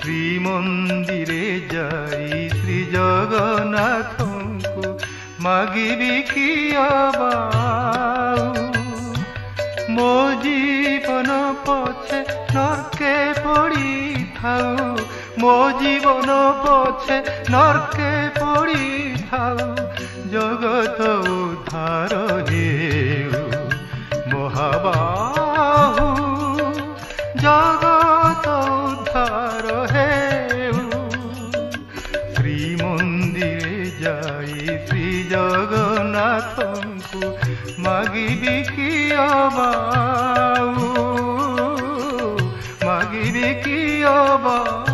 ଶ୍ରୀମନ୍ଦିରେ ଯାଇ ଶ୍ରୀ ଜଗନ୍ନାଥଙ୍କୁ ମାଗିବି କି ଅବାଉ ମୋ ଜୀବନ ପଛେ ନର୍କେ ପଡ଼ିଥାଉ ମୋ ଜୀବନ ପଛେ ନର୍କେ ପଡ଼ିଥାଉ ଜଗତ ଉଦ୍ଧାର ହେଉ ମହାବାହୁ ଜଗତ ଉଦ୍ଧାର ହେଉ ଶ୍ରୀମନ୍ଦିରେ ଯାଇ ଶ୍ରୀ ଜଗନ୍ନାଥଙ୍କୁ ମାଗିବି କି ଅବାଉ ମାଗିବି କି ଅବାଉ